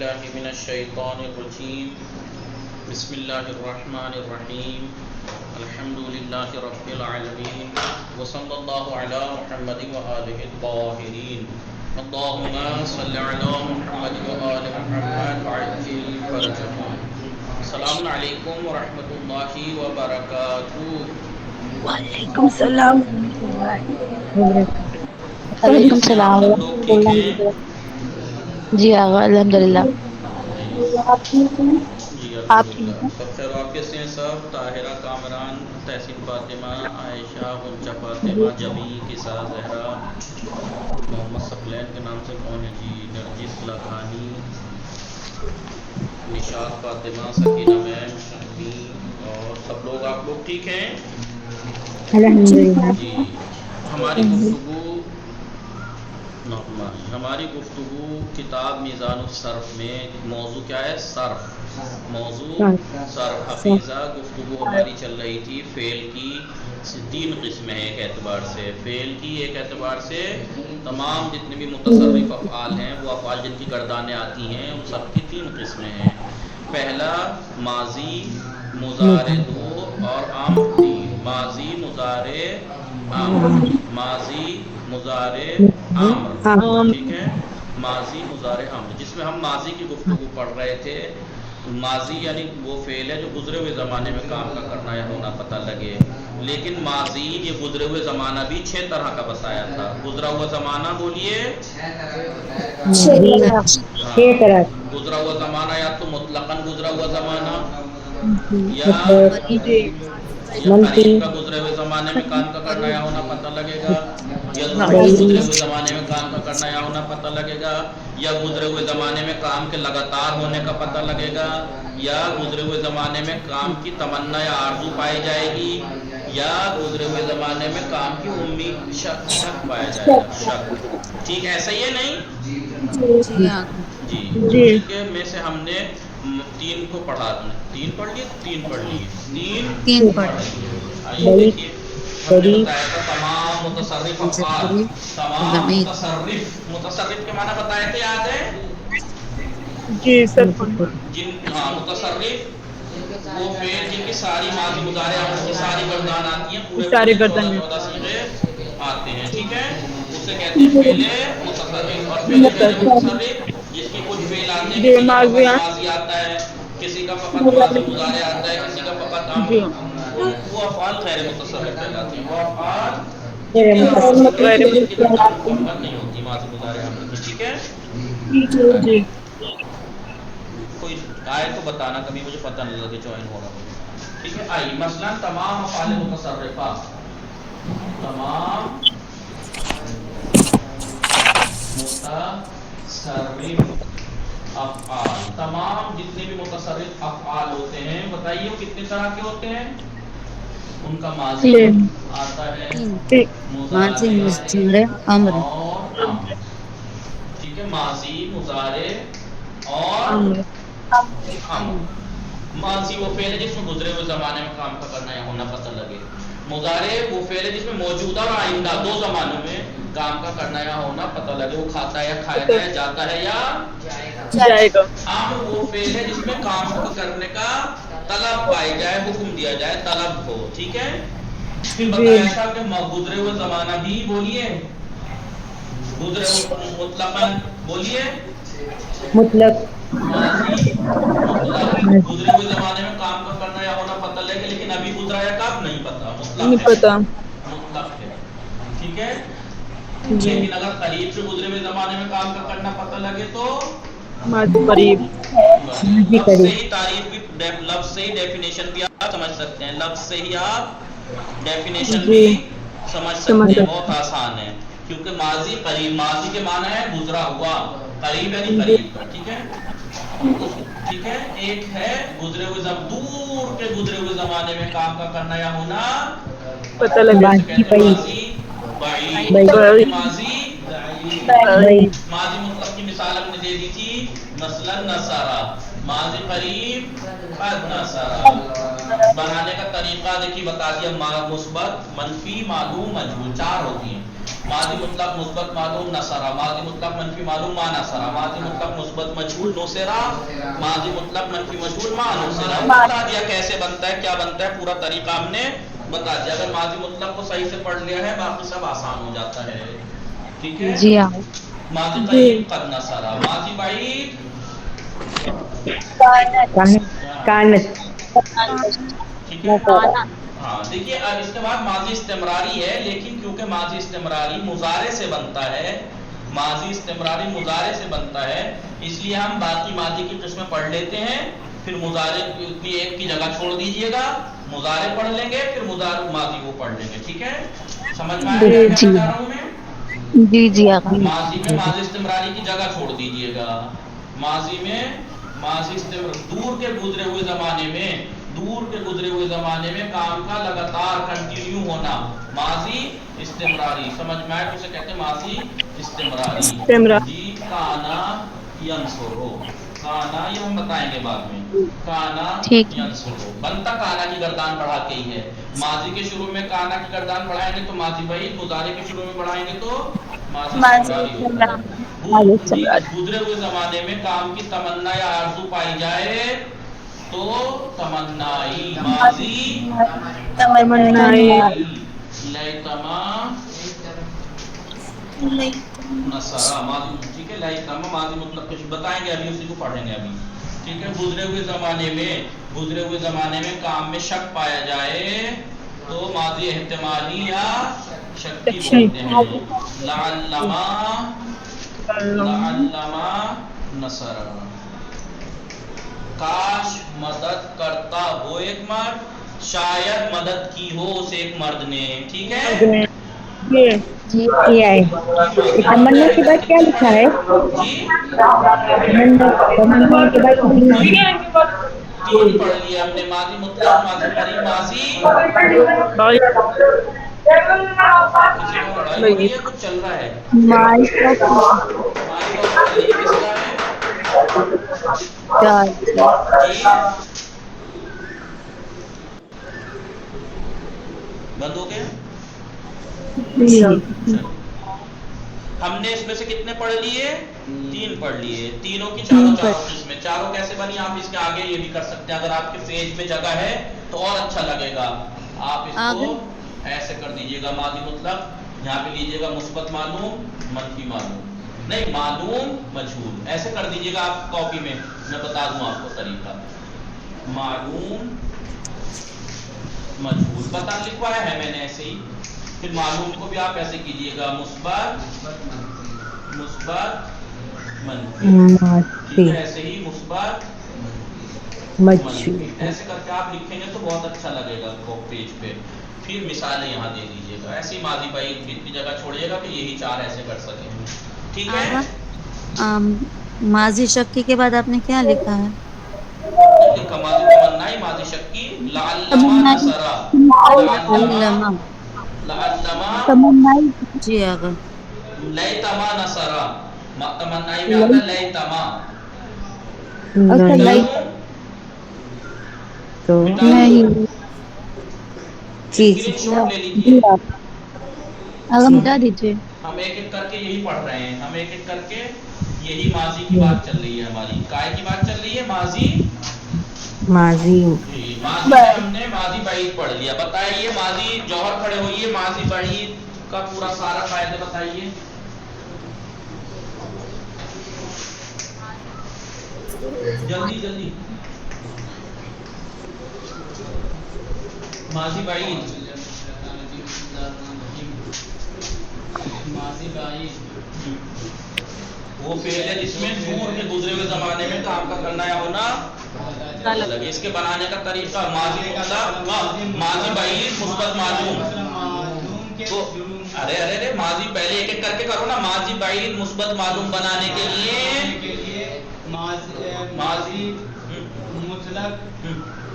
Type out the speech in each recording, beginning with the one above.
باللہ من الشیطان الرجیم بسم اللہ الرحمن الرحیم الحمد للہ رب العالمین وصلی اللہ علی محمد وآلہ الطاہرین اللہم صلی علی محمد وآل محمد وعجل فرجهم. السلام علیکم ورحمۃ اللہ وبرکاتہ. وعلیکم السلام ورحمۃ اللہ وبرکاتہ. وعلیکم خیریت سے ہیں آپ السلام سب لوگ؟ ورحمۃ ٹھیک اللہ ہیں؟ وبرکاتہ. جی آغا الحمد للہ. آپ ٹھیک ہیں؟ جی آپ الحمدللہ ٹھیک ہیں؟ سب خیر واقع سے ہیں سب. طاہرہ کامران، تحسین فاطمہ، عائشہ، غنچہ فاطمہ، جی جمی، کسا، زہرا، محمد ثقلین کے نام سے کون ہے جی، نرجس لکھانی، نشاط فاطمہ، سکینہ میم، شمی، اور سب لوگ آپ لوگ ٹھیک ہیں؟ الحمد للہ. جی ہماری گفتگو ہماری گفتگو کتاب میزان الصرف میں موضوع کیا ہے؟ صرف. موضوع صرف. حفیظہ گفتگو ہماری چل رہی تھی فعل کی تین قسمیں ہیں. ایک اعتبار سے فعل کی، ایک اعتبار سے تمام جتنے بھی متصرف افعال ہیں، وہ افعال جن کی گردانیں آتی ہیں، ان سب کی تین قسمیں ہیں. پہلا ماضی، مضارع دو اور امر تین. ماضی، مضارع، امر. ماضی، مضارع، امر. ٹھیک ہے، ماضی، مضارع، امر. جس میں ہم ماضی کی گفتگو پڑھ رہے تھے. ماضی یعنی وہ فعل ہے جو گزرے ہوئے زمانے میں کام کا کرنا یا ہونا پتہ لگے. لیکن ماضی یہ گزرے ہوئے زمانہ بھی 6 طرح کا بتایا تھا. گزرا ہوا زمانہ بولیے. ہاں، گزرا ہوا زمانہ یا تو مطلقاً گزرا ہوا زمانہ، یا قریب کا گزرے ہوئے زمانے میں کام کا کرنا یا ہونا پتہ لگے گا، یا ضروری گزرے ہوئے زمانے میں کام کا کرنا یا ہونا پتہ لگے گا، یا گزرے ہوئے زمانے میں کام کے لگاتار ہونے کا پتہ لگے گا، یا گزرے ہوئے زمانے میں کام کی تمنا یا آرزو پائی جائے گی، یا گزرے ہوئے زمانے میں کام کی امید شک پایا جائے گا. شک. ٹھیک ایسا ہی ہے نہیں؟ جی انہی کے میں سے ہم نے تین کو پڑھا. تین پڑھ لیے؟ تین پڑھ لیے. تین پڑھ لیے. آئیے دیکھیے، ہم نے بتایا تھا تمام متصرف افعال. تمام متصرف کے معنی بتائے تھے، یاد ہے؟ جی سر. متصرف وہ فعل جن کی ساری ماضی، مضارع، امر کی ساری گردان آتی ہیں، پورے سارے پورے 14 گردن 14 صیغے آتے ہیں. ٹھیک ہے، اسے کہتے ہیں فعل متصرف. اور فعل متصرف جس کی کچھ فعل آتے ہیں، جی کسی کا فقط ماضیہ. ماضی آتا ہے، کسی کا فقط ماضی مضارع آتا ہے، کسی کا فقط جی امر. وہ افعال غیر متصرف کہلاتے ہیں. وہ افعال جن کی ماضی غیر کہتے ہیں، جن کی گردان مکمل نہیں ہوتی ماضی، مضارع، امر کی. ٹھیک ہے. جی کوئی آئے تو بتانا، کبھی مجھے پتہ نہیں لگے جوائن ہو رہا ہوں. ٹھیک ہے. آئیے مثلا تمام افعال متصرفہ، تمام متصرف افعال، تمام جتنے بھی متصرف افعال ہوتے ہیں، بتائیے وہ کتنے طرح کے ہوتے ہیں؟ ان کا ماضی آتا ہے، مضارع اور امر. ٹھیک ہے، ماضی، مضارع اور امر. ماضی وہ فعل ہے جس میں گزرے ہوئے زمانے میں کام کا کرنا یا ہونا پتہ لگے. مضارع وہ فعل ہے جس میں موجودہ اور آئندہ دو زمانوں میں کام کا کرنا یا ہونا پتہ لگے. وہ کھاتا ہے یا کھائے گا، یا جاتا ہے یا جائے گا. امر وہ فعل ہے جس میں کام کو کرنے کا طلب پائی جائے، حکم دیا جائے، طلب ہو. ٹھیک ہے. پھر جی بتایا تھا کہ گزرے ہوئے زمانہ بھی بولیے، گزرے مطلقاً بولیے، مطلق ماضی مطلق گزرے ہوئے زمانے میں کام کا کرنا یا ہونا پتہ لگے، لیکن ابھی گزرا ہے کب نہیں پتہ، نہیں مطلق ہے. پتا. مطلق ہے. ٹھیک ہے. جی لیکن اگر قریب سے گزرے ہوئے زمانے میں کام کا کرنا پتہ لگے تو ماضی قریب. لفظ سے ہی تعریف بھی، لفظ سے ہی ڈیفینیشن بھی آپ سمجھ سکتے ہیں. لفظ سے ہی آپ ڈیفینیشن جی بھی سمجھ سکتے ہیں. بہت آسان ہے، کیونکہ ماضی قریب، ماضی کے معنی ہے گزرا ہوا، قریب یعنی جی قریب کا. ٹھیک ہے. ٹھیک ہے. ایک ہے گزرے ہوئے دور کے گزرے ہوئے زمانے میں کام کا کرنا یا ہونا پتہ تو لگے. اسے کہتے ہیں ماضی بعید. اسے کہتے ہیں ماضی بعید. ماضی مطلق کی مثال ہم نے دے دی تھی، مثلا نصارا. ماضی قریب قد نصارا. بنانے کا طریقہ دیکھیے بتا دیا، مثبت، منفی، معلوم، مجهول، چار ہوتی ہیں. माजी मुतलक मुस्बत मालूम नसरा, माजी मुतलक मनफी मालूम मा नसरा, माजी मुतलक मुस्बत मजहूल नुसरा, माजी मुतलक मनफी मजहूल मा नुसरा। बता दिया कैसे बनता है, क्या बनता है, पूरा तरीका हमने बता दिया। अगर माजी मुतलक को सही से पढ़ लिया है बाकी सब आसान हो जाता है। ठीक है। जी हाँ। माजी करीब कद नसरा, माजी बाईद कानत ठीक है। हाँ देखिए, अब इसके बाद माजी इस्तिमरारी है, लेकिन क्योंकि माजी इस्तिमरारी मुजारे से बनता है, माजी इस्तिमरारी मुजारे से बनता है, इसलिए हम बाकी माजी की किस्में पढ़ लेते हैं, फिर मुजारे की एक की जगह छोड़ दीजिएगा, मुजारे पढ़ लेंगे, फिर मुजारे माजी को पढ़ लेंगे। ठीक है, समझ में आया क्या कहना चाह रहा हूँ मैं? जी जी आका। माजी में माजी इस्तिमरारी की जगह छोड़ दीजिएगा, माजी में माजी दूर के गुजरे हुए जमाने में, दूर के गुजरे हुए जमाने में काम का लगातार कंटिन्यू होना, माजी इस्तिमरारी। समझ में आया? उसे कहते हैं माजी इस्तिमरारी। जी काना यंसुरो, काना ये हम बताएंगे बाद में, काना यंसुरो बनता काना की गर्दान बढ़ा के ही है। माजी के शुरू में काना की गर्दान बढ़ाएंगे तो माजी भाई, मुजारे के शुरू में बढ़ाएंगे तो माजी इस्तिमरारी होता है। गुजरे हुए जमाने में काम की तमन्ना या आरज़ू पाई जाए तो तमन्नाई, माजी तमन्नाई, लैतमा नसरा, माजी। ठीक है, लैतमा माजी मतलब कुछ बताएंगे अभी, उसी को पढ़ेंगे अभी। ठीक है, गुजरे हुए जमाने में काम में शक पाया जाए तो माजी एहतिमाली या शक्की बोलते हैं। लअल्लमा नसरा, काश मदद करता हो एक मर्द, शायद मदद की हो उसे एक मर्द ने। ठीक है, ये है। तमन्ना के बाद क्या लिखा है? जी तमन्ना के बाद तीन पढ़ लिया हमने, माजी मुतलक, माजी करीब, माजी। किसी को लड़ाई हो रही है, कुछ चल रहा है? ये किसका है? बंद हो गया? हमने इसमें से कितने पढ़ लिए? तीन पढ़ लिए। तीनों की चारों किस्में। चारों कैसे बनी आप इसके आगे ये भी कर सकते हैं, अगर आपके पेज पे जगह है तो और अच्छा लगेगा। आप इसको ऐसे कर दीजिएगा, मादी मुतलक, यहाँ पे लीजिएगा मुस्बत मालूम, मनफी मालूम, नहीं मालूम मजहूल, ऐसे कर दीजिएगा आप कॉपी में, मैं बता दूं आपको तरीका। मालूम मजहूल बता लिखवाया है मैंने ऐसे ही। फिर मालूम को भी आप ऐसे कीजिएगा, मुस्बत मनफी, ऐसे ही मुस्बत मनफी, ऐसे करके आप लिखेंगे तो बहुत अच्छा लगेगा पेज पे। फिर मिसालें यहाँ दे दीजिएगा, ऐसी माजी भाई इतनी जगह छोड़िएगा कि यही चार ऐसे कर सकें। ठीक है। माजी शक्की के बाद आपने क्या लिखा है? लिखा माजी तमन्नाई, माजी शक्की, लअल्लमा नसरा, लअल्लमा जी आगा, लैतमा नसरा, तमन्नाई में आता लैतमा, तो नहीं स्क्रीनशॉट ले लीजिए। आगे मिटा दीजिए। हम एक एक करके यही पढ़ रहे हैं, हम एक एक करके यही माजी की बात चल रही है हमारी। काय की बात चल रही है? माजी माजी में हमने माजी बाईद पढ़ लिया। बताइए माजी जौहर खड़े होइए, माजी बाईद का पूरा सारा फायदे बताइए। जल्दी जल्दी, माजी बाईद, माजी बाईद वो फेल है जिसमें दूर के गुजरे हुए जमाने में काम का करना या होना लगे। इसके बनाने का तरीका, माजी मतलब माजी बाईद मुस्बत मालूम, तो अरे अरे अरे माजी पहले एक एक करके करो ना। माजी बाईद मुस्बत मालूम बनाने के लिए माजी मुतलक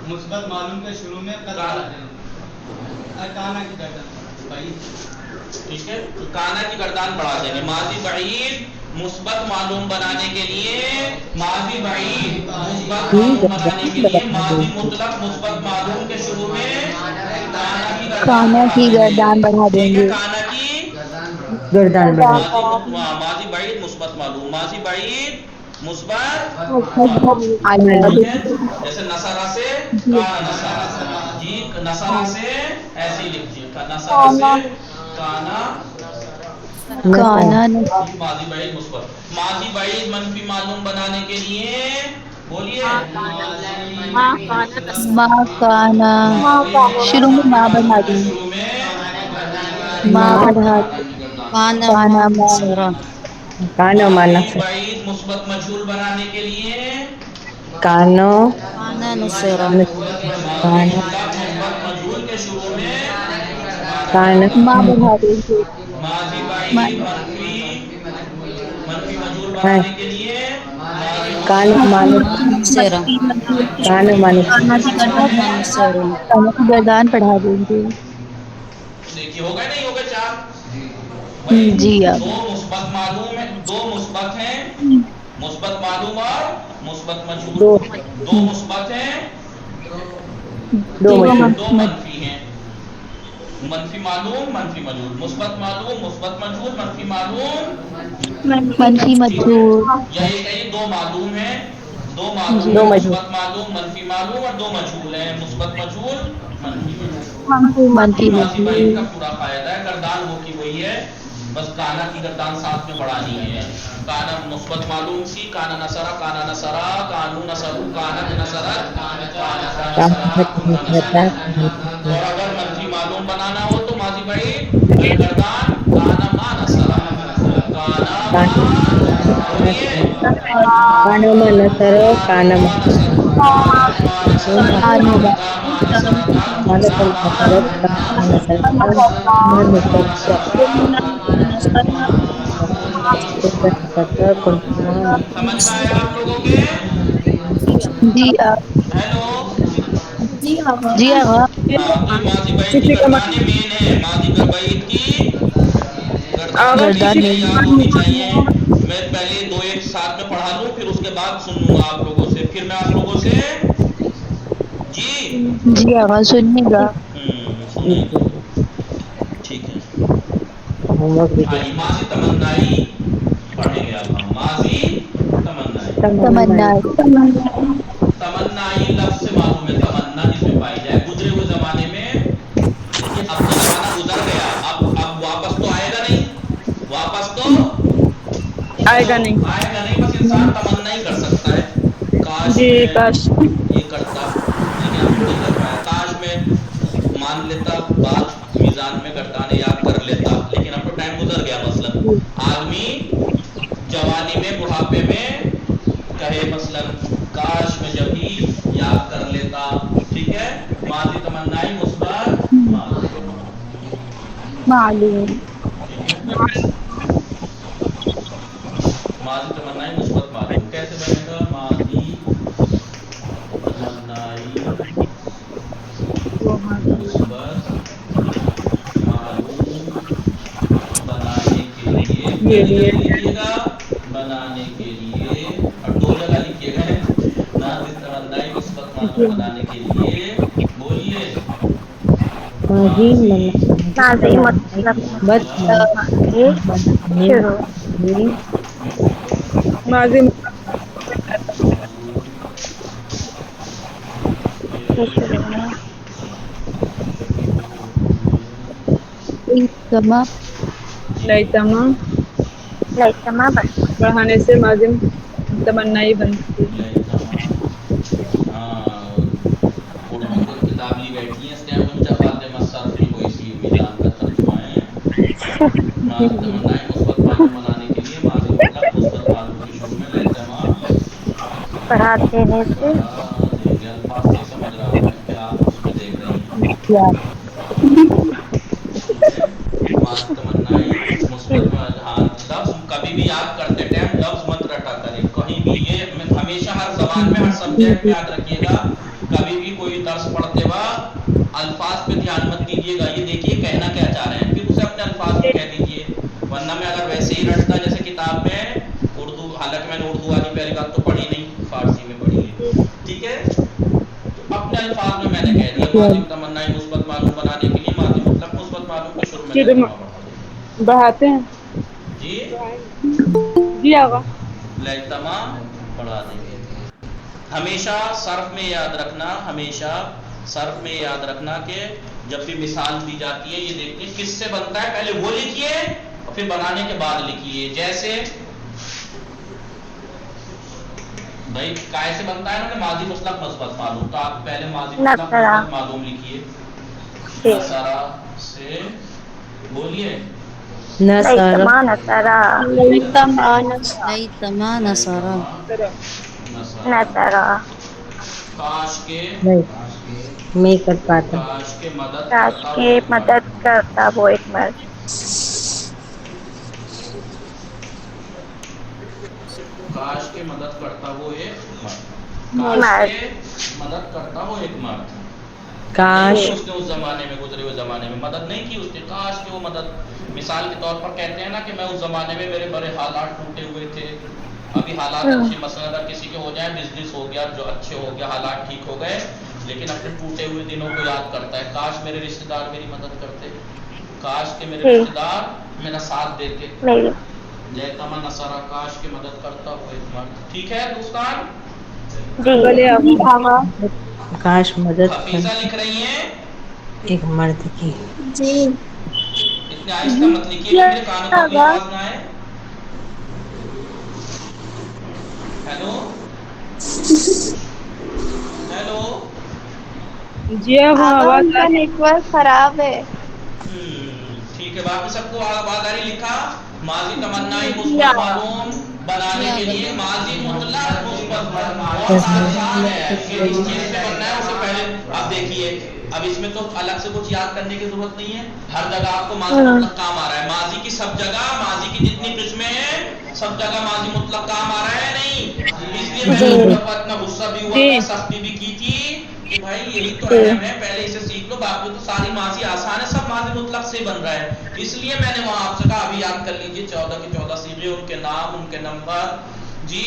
मुस्बत मालूम के शुरू में काना की गर्दन भाई, ठीक है, काना की गर्दान बढ़ा देंगे। माजी बाईद मुस्बत मालूम बनाने के लिए, माजी बाईद मुस्बत मालूम बनाने के लिए माजी मुतलक मुस्बत मालूम के शुरू में काना की गर्दान बढ़ा देंगे। बढ़ा देंगे। काना की گردان بڑھا دی. ماضی بعید مثبت معلوم، ماضی بعید مثبت عالم. ٹھیک ہے. جیسے نصرہ سے کان نصرہ، جی نصرہ سے ایسے ہی لکھیے، نصرہ سے کانا، نصر. کانا ماضی بعید مثبت. ماضی بعید منفی معلوم بنانے کے لیے بولیے ماں کانا، شروع میں ماں بڑھا دیں، شروع میں ماں ماں بڑھا دیں، کان کانا ماں، سورا کانو مانا ماضی سے بعید مثبت مجهول بنانے کے لیے کانو کانا نصیرا ماضی کانو مطلق مثبت مجهول کے شروع میں کان ماں بڑھا دیں گے، ماضی ماں بعید منفی مجهول ہاں بنانے کے لیے ماضی کانو مثبت مانو نصیرا منفی مجهول کے شروع کانو میں مانو کانا نصیرا کانا کی گردان پڑھا دیں گے. دیکھیے ہو گئے نہیں ہو گئے چار بھائی. جی دو مثبت معلوم ہے، دو مثبت ہیں، مثبت معلوم اور مثبت مجهول. دو دو مثبت ہیں، دو مجھول دو منفی ہیں. منفی معلوم منفی مجهول، مثبت معلوم مثبت مجهول، منفی معلوم. منفی مجهول. یا یہ کہیے دو معلوم ہیں، دو معلوم جی ہے، دو مجھول مثبت معلوم منفی معلوم، اور دو مجهول ہیں، مثبت مجهول منفی مجهول. منفی یہ ماضی بعید کا مجهول. پورا قاعدہ ہے. گردان وہ کی وہی ہے، بس کانا کی گردان ساتھ میں بڑھانی ہے. کانا مثبت معلوم سی، کانا نصرہ، کانا نصرہ، کانو نصر، کانت نصرت، کانتا نصرہ، کنتا نصرت. اور اگر منفی معلوم بنانا ہو تو ماضی بعید گردان کانا ما نصرہ، کانا ما بولیے کانو مانا سرو کانا ما نصر، ما نصرت، کانا کنتا ما نصرتا، مانا کنتا کم ما سرو کانا سرو مانا سمجھ میں آیا آپ لوگوں کے؟ جی ہیلو. جی آغا. ہاں تو یہ ماضی بعید کی گردانیں مین ہیں، ماضی بعید کی گردانیں گردان مین میں ہیں، یاد ہونی چاہیے. میں پہلے دو ایک ساتھ میں پڑھا لوں، پھر اس کے بعد سن لوں گا آپ لوگوں سے، پھر میں آپ لوگوں سے جی جی آغا سنیے گا. سنیں گے. ٹھیک ہے. آئیے ماضی تمنائی پڑھیں گے اب ہم. ماضی تمنائی. تمنا. تمنائی لفظ سے معلوم ہے تمنا جس میں پائی جائے گزرے ہوئے زمانے میں. دیکھیے اب تو زمانہ گزر گیا، اب واپس تو آئے گا نہیں، واپس تو ہیلو آئے گا نہیں، بس انسان تمنا ہی کر سکتا ہے. کاش میں یہ کرتا، لیکن اب تو نہیں کر پایا. کاش میں مان لیتا بات، میزان میں گردانے یاد کر لیتا، لیکن اب تو ٹائم گزر گیا. مثلا آدمی جوانی میں بڑھاپے میں کہے مثلا کاش میں جبھی یاد کر لیتا. ٹھیک ہے. ماضی تمنائی مثبت معلوم. معلوم. ٹھیک ہے. ماضی تمنائی مثبت معلوم کیسے بنے گا؟ ماضی تمنائی مثبت معلوم بنانے کے لیے پہلی جگہ لکھیے گا بنانے کے لیے، اور دو جگہ لکھیے گا ماضی تمنائی مثبت معلوم بنانے کے لیے. بولیے ماضی ماضی بد مطلب ماضی معلوم کے شروع میں کما لائتما بڑھانے سے ماضی تمنائی بنتی ہے. لہتما. ہاں اردو کو کتاب لی بیٹھی ہیں اسٹیمپ ان فاطمہ صرف میں کوئی سی میزان کا ترجمہ ہے. ماضی تمنائی مثبت معلوم بنانے کے لیے ماضی مطلق مثبت معلوم کے شروع میں لہتما پڑھا دینے سے بڑھا دیں گے. الفاظ نہیں سمجھ رہا ہوں میں کہ آپ اس میں دیکھ رہی ہیں. ٹھیک ہے. ماضی تمنائی مثبت لفظ کبھی بھی یاد کرتے ٹائم لفظ مت رٹا کریں کہیں بھی. یہ ہمیشہ ہر زبان میں ہر سبجیکٹ میں یاد رکھیے گا. کبھی بھی کوئی درس پڑھتے وقت الفاظ پہ دھیان مت دیجیے گا، یہ دیکھیے کہنا کیا چاہ رہے ہیں، پھر اسے اپنے الفاظ میں کہہ دیجیے. ورنہ میں اگر ویسے ہی رٹتا جیسے کتاب میں اردو، حالانکہ میں نے اردو والی پہلی بات تو پڑھی نہیں، فارسی میں پڑھی ہے. ٹھیک ہے. تو اپنے الفاظ میں نے کہہ دیا ماضی تمنائی مثبت معلوم بنانے کے لیے ماضی مطلق مثبت معلوم کے شروع میں لہتما بڑھا دیں. بڑھاتے ہیں जी جی آقا लैतमा पढ़ा देंगे। हमेशा सर्फ में याद रखना, हमेशा सर्फ में याद रखना कि जब भी मिसाल दी जाती है ये देखिए किससे बनता है, पहले वो लिखिए और फिर बनाने के बाद लिखिए। जैसे भाई काय से बनता है ना, माजी मुस्लक मस्बत मालूम, तो आप पहले माजी मुस्लक नसरा। मस्बत मालूम लिखिए। जी। नसरा से बोलिए लैतमा नसरा। ليتما نصارى नसरा। नसरा। काश के, نہیں میں کر پاتا काश के मदद काश करता की वो एक मर्द। मदद करता वो एक मर्द। काश के मदद करता वो एक मर्द। काश मर्द। के मदद करता वो एक मर्द। کاش नहीं उसने उस जमाने में, गुजरे हुए जमाने में मदद नहीं की उसने, काश कि वो मदद, मिसाल के तौर पर कहते हैं ना कि मैं उस जमाने में मेरे बड़े हालात टूटे हुए थे, अभी हालात अच्छे, मसलन अगर किसी के हो जाए, बिजनेस हो गया जो अच्छे हो गया, हालात ठीक हो गए, लेकिन अपने टूटे हुए दिनों को याद करता है, काश मेरे रिश्तेदार मेरी मदद करते, काश के मेरे रिश्तेदार मेरा साथ देते। मेरी लैतमा नसरा, काश की मदद करता वो एक मर्द। ठीक है दोस्तान, जी। کاش مدد کر हफीजा लिख रही हैं, ایک مرد کی جی इतने आहिस्ता मत लिखिए कि मेरे कानों तक भी आवाज ना आए। हेलो हेलो, جی آقا آواز ان کا نیٹورک خراب ہے. ठीक है, बाकी सबको आवाज आ रही। लिखा माजी तमन्नाई मुस्बत मालूम बनाने के लिए माजी मुतलक मुस्बत बहुत आसान है, ये इस चीज पे बनना है उससे पहले। अब देखिए, अब इसमें तो अलग से कुछ याद करने की जरूरत नहीं है, हर जगह आपको माजी मुतलक काम आ रहा है, माजी की सब जगह, माजी की जितनी किस्में हैं सब जगह माजी मुतलक काम आ रहा है नहीं। इसलिए मैंने एक दफा इतना गुस्सा भी हुआ था, सख्ती भी की थी कि भाई यही तो अहम है, पहले इसे सीख लो, बाकी तो सारी माजी आसान है, सब माजी मुतलक से बन रहा है। इसलिए मैंने वहां आपसे कहा अभी याद कर लीजिए 14 के 14 सीगे, उनके नाम, उनके नंबर, जी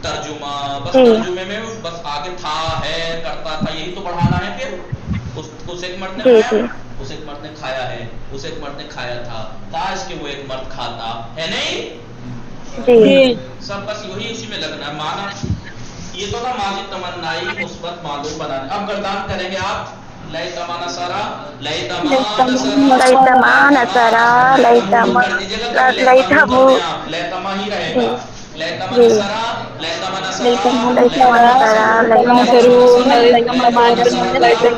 तर्जुमा, बस तर्जुमे में बस आगे था, है, करता था, यही तो बढ़ाना है। फिर उस एक मर्द ने खाया, उस एक मर्द ने खाया है, उस एक मर्द ने खाया था, काश के वो एक मर्द खाता है, नहीं सब बस वही उसी में लगना है माना। ये तो था माजी तमन्नाई मुस्बत मालूम बनाने। अब गर्दान करेंगे आप, लैतमा नसरा, लैतमा लैतमा नसरा, लैतमा कर दीजिएगा, कभी लैतमा लैतमू। कर दें आप, लैतमा ही रहेगा। लैतमा जी। नसरा, लैतमा नसरा, लैतमा नसरा, लैतमा ليتما نصرتا लैतमा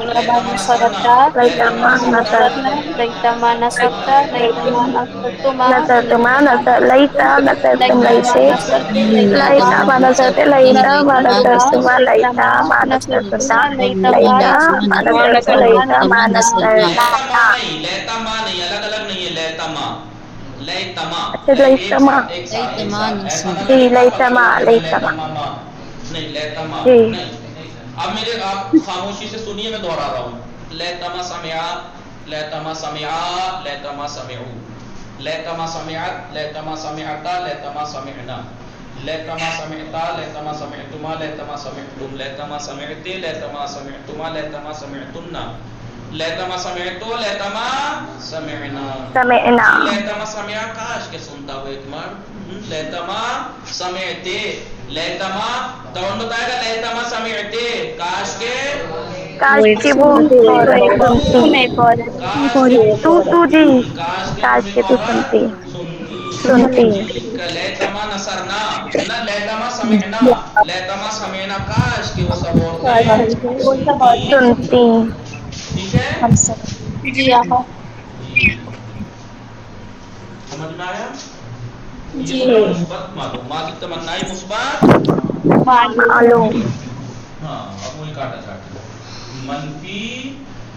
ليتما नसर نصرتنا ليتما نصرت ليتما نصرتما नसरतुमा नसर लैता नसरतुम ليتما लैते نصرت लैता ليتما मा नसरते نصرت लैता मा ليتما नसरतुमा लैता ليتما मा नसरतुना نصرتنا ليتما लैता मा नसरते लैता मा नसरना। लैतमा नहीं, लैतमा नहीं, अलग अलग नहीं है, लैतमा, लैतमा अच्छा एक लैतमा। साथ एक साथ एक साथ, ऐसा ना जी लिखा लैतमा पकड़ के लैतमा। लैतमा नहीं, लैतमा जी। नहीं। अब मेरे आप खामोशी से सुनिए, मैं दोहरा रहा हूँ, लैतमा समिया, लैतमा समिया, लैतमा समिउ, लैतमा समिअत, लैतमा समिअता, लैतमा समिअना, लैतमा समिअता, लैतमा समिअतुमा, लैतमा समिअतुम, लैतमा समिअते, लैतमा समिअतुमा, लैतमा समिअतुन्ना, लैतमा समिअतो, लैतमा समिअना, समिअना। लैतमा समिअ, काश के सुनता हो एक मर्द, लैतमा समिअते, लैतमा, कौन बताएगा लैतमा समिअते, काश के, काश की वो सुनती। तुम एक और काश के तू जी काश तुम की एक तू और सुनती सुनती, सुनती। लैतमा नसरना, न लैतमा समिअना, लैतमा समिअना, काश के वो सब औरतें सुनती। सुनती। ठीक है جی آقا जी, समझ में आया। ये तो جی था मुस्बत मालूम, माजी तमन्नाई मुस्बत, मालूम। हाँ अब वही काटा चाटा, मनफी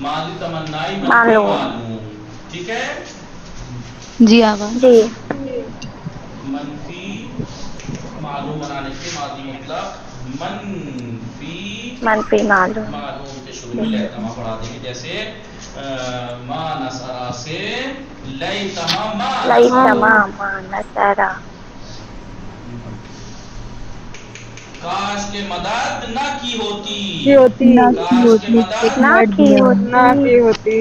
माजी तमन्नाई मनफी मालूम। मालूम। ठीक है, جی آقا जी। मनफी मालूम बनाने के माजी मुतलक मनफी मनफी मालूम। मालूम के शुरू में लैतमा पढ़ा देंगे, जैसे मा नसरा से लैतमा मा लैतमा नसरा, मा नसरा, काश के मदद न की होती, ہوتی काश के मदद ना की होती ہوتی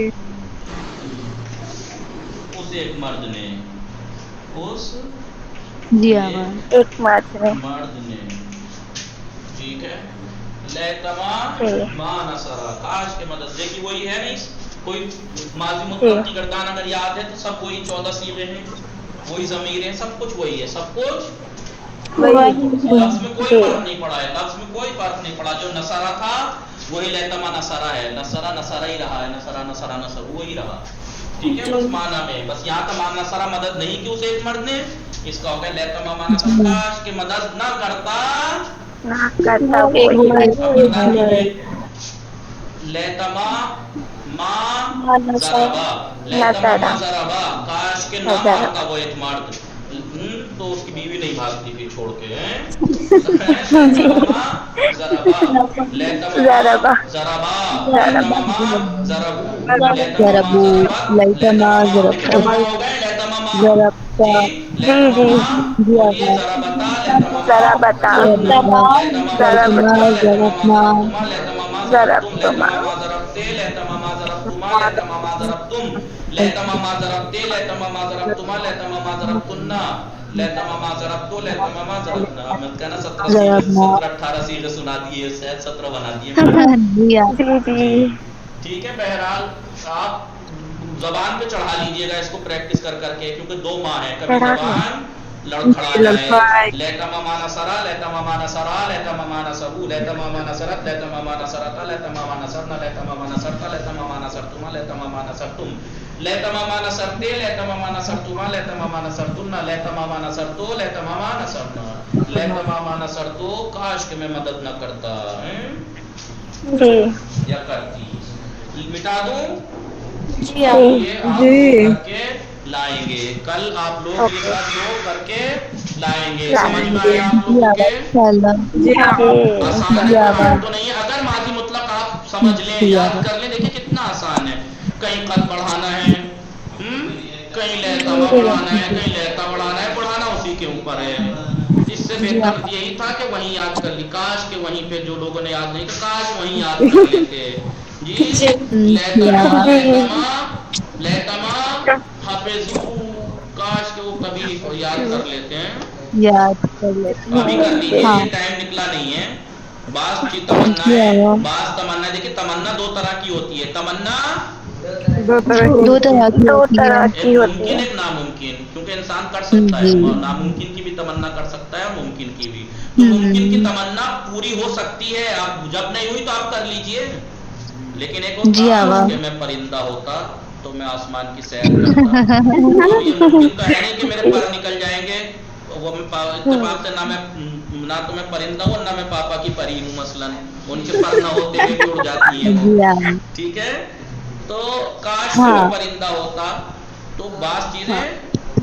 उस एक मर्द ने, उस جی ये آقا ایک مرد نے मर्द ने, ठीक है। लैतमा جی मा नसरा, काश के मदद, देखिए वही है नहीं, कोई माजी جی मुतलक की गर्दान अगर याद है तो सब वही 14 सीगे हैं, वही ज़मीर हैं, सब कुछ वही है, सब कुछ وہی लफ्ज में कोई جی फर्क नहीं पड़ा है, लफ्ज में कोई फर्क नहीं पड़ा। जो नसरा था वही लैतमा नसरा है, नसरा नसरा ही रहा है, नसरा नसरा नसर वही रहा, ठीक है। बस माना में, बस यहाँ तो माना नसरा मदद नहीं की उस एक मर्द ने, इसका हो गया लैतमा माना काश के मदद न करता। نہ کرتا ایک وہی مرد खबरदार कीजिए, लैतमा मा जराबा, लैतमा मा जराबा, काश के ना نظر मारता वो एक मर्द, तो उसकी बीवी नहीं भागती फिर छोड़ के, हैं। लैतमा मा जराबा, लैतमा मा ضربہ जराबा, ضربہ लैतमा मा जराबू, लैतमा मा ضربو जराबा, ليتما लैतमा मा कितने ضربت मा हो गए, लैतमा मा ضربتا जी, جی लैतमा جی मा جی बोलिए, آقا जराबता लैतमा मा ضربتا ضربتا लैतमा मा ضربت ليتما ضربتا, लैतमा मा ضربنا ضربتما, लैतमा मा ضربتم, ضربتما लैतमा मा ضربتے, लैतमा मा ضربتما, लैतमा मा ضربتم, लैतमा मा ضربتے, लैतमा मा ضربتما, लैतमा मा ضربتنا, लैतमा मा ضربتو, लैतमा मा ضربنا। अब मैं कहना 17 सीगे, ضربنا 17-18 सीगे सुना दिए, शायद 17 बना दिए मैंने। جی آقا جی जी جی ठीक है। बहरहाल आप जबान पे चढ़ा लीजिएगा इसको प्रैक्टिस कर करके, क्योंकि 2 माह है, कभी चढ़ा जबान लड़खड़ा जाए। लैतमा मा नसरा, लैतमा मा नसरा, लैतमा मा नसबू, लैतमा मा नसरत, लैतमा मा नसरता, लैतमा मा नसरना, लैतमा मा नसरता, लैतमा मा नसरतुमा, लैतमा मा नसरतुम, लैतमा मा नसरते, लैतमा मा नसरतुमा, लैतमा मा नसरतुन्ना, लैतमा मा नसरतो, लैतमा मा नसरना, लैतमा मा नसरतो, काश के मैं मदद न करता, हैं? جی या करती, मिटा दूं। جی ये आप लोग करके लाएंगे, कल आप लोग ये सब लोग करके लाएंगे, समझ में आया आप جی लोगों آقا के? انشاءاللہ جی आसान है, جی कोई آقا हार्ड तो नहीं है। अगर माजी मुतलक आप समझ लें, جی याद آقا कर लें, देखिए कितना आसान है। कहीं कद बढ़ाना है, कहीं लहतमा बढ़ाना है, कहीं लहता बढ़ाना है, बढ़ाना उसी के ऊपर है। इससे جی बेहतर آقا यही था कि वहीं याद कर ली, काश के वहीं पे जो लोगों ने याद नहीं किया, काश वहीं याद कर लेते जी। جی लहतमा آقا लहतमा लहतमा हाफिजू, काश के वो कभी याद कर लेते हैं। یاد کر لیتے अभी कर लीजिए, ہاں ये टाइम निकला नहीं है। बास की جی तमन्नाएं, آقا बास तमन्ना, देखिए तमन्ना 2 तरह की होती है, तमन्ना دو طرح کی دو طرح کی دو ہوتی ہے طرح एक کی ہوتی मुमकिन ہے एक नामुमकिन, क्योंकि इंसान कर सकता है, جی नामुमकिन की भी तमन्ना कर सकता है, मुमकिन की भी। तो मुमकिन की तमन्ना पूरी हो सकती है, आप जब नहीं हुई तो आप कर लीजिए। लेकिन एक جی होता آقا कि मैं परिंदा होता तो मैं आसमान की सैर करता, तो अब ये मुमकिन तो है नहीं कि मेरे पर निकल जाएंगे, वो मैं इत्तेफाक से ना तो मैं परिंदा हूँ ना मैं पापा की परी हूँ मसलन, उनके पर ना होते हुए भी उड़ जाती हैं वो, جی آقا ठीक है। तो काश के ہاں मैं परिंदा होता, तो बास चीजें,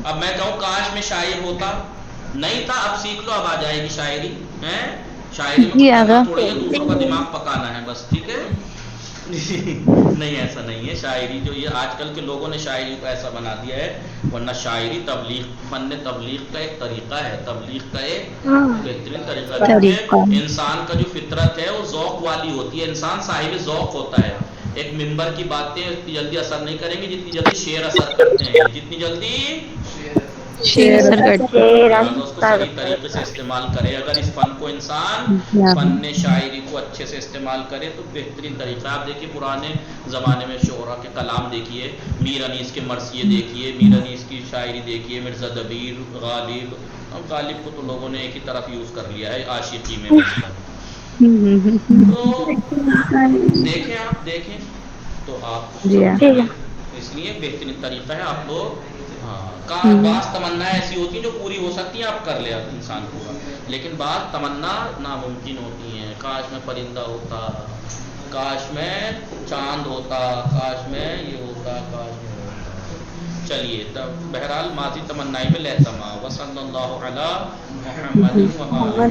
अब मैं कहूँ काश में शायर होता, नहीं था, अब सीख लो, अब आ जाएगी शायरी, हैं। शायरी में جی कुछ करना آقا थोड़ी है, दूसरों का दिमाग पकाना है बस, ठीक है। नहीं ऐसा नहीं है, शायरी जो ये आजकल के लोगों ने शायरी को ऐसा बना दिया है, वरना शायरी तबलीग, फन तबलीग का एक तरीका है, तबलीग का एक बेहतरीन तरीका है, طریقہ क्योंकि इंसान का जो फितरत है वो ज़ौक़ वाली होती है, इंसान साहिब ज़ौक़ होता है। एक मिंबर की बातें इतनी जल्दी असर नहीं करेंगी जितनी जल्दी शेर असर करते हैं, जितनी जल्दी شیر اثر کرتی شیر لہٰذا اس کو اثر صحیح طریقے سے استعمال کرے۔ اگر اس فن کو انسان جی آقا فن شاعری کو اچھے سے استعمال کرے تو بہترین طریقہ۔ آپ دیکھیے پرانے زمانے میں شعراء کے کلام دیکھیے، میر انیس کے مرثیے دیکھیے، میر انیس کی شاعری دیکھیے، مرزا دبیر، غالب، اب غالب کو تو لوگوں نے ایک ہی طرف یوز کر لیا ہے عاشقی میں مثلاً۔ تو دیکھیں، آپ دیکھیں تو آپ کو جی سمجھ ہاں ٹھیک آئے، ہے اس لیے بہترین طریقہ ہے آپ لوگ بعض تمنا ایسی ہوتی ہیں جو پوری ہو سکتی ہیں، آپ کر لے انسان پورا، لیکن بعض تمنا ناممکن ہوتی ہیں، کاش میں پرندہ ہوتا، کاش میں چاند ہوتا، کاش میں یہ ہوتا، کاش میں ہوتا۔ چلیے تب بہرحال ماضی تمنائی میں لہتما وصلی اللہ علی محمد وآلہ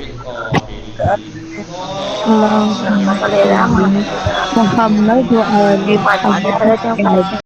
اللہم صلی علی محمد محمد و آل وعلی محمد آل محمد